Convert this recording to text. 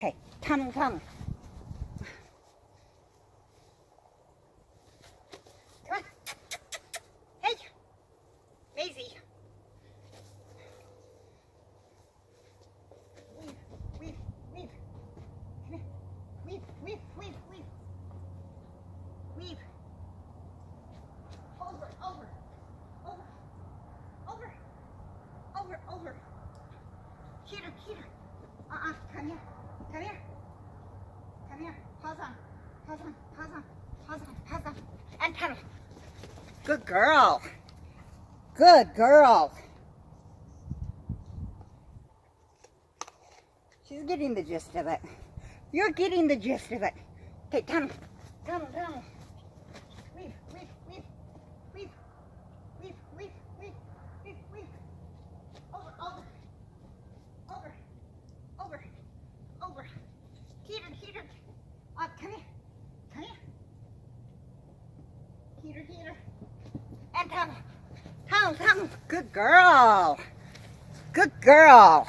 Okay, tunnel, tunnel. Come on. Hey, Mazie. Weave, weave, weave. Come here. Weave, weave, weave, weave. Weave. Over, over, over, over, over, over. Here, here. Come here. Come here. Come here. Pause on. Pause on. Pause on. Pause on. Pause on. And tunnel. Good girl. Good girl. She's getting the gist of it. You're getting the gist of it. Okay, tunnel. Tunnel, tunnel. Weave, weave, weave, weave, weave, weave, weave, weave, weave. Over, over, over, over, over. Heater, heater. Come here. Come here. Heater, heater. And tunnel. Tunnel, tunnel. Good girl. Good girl.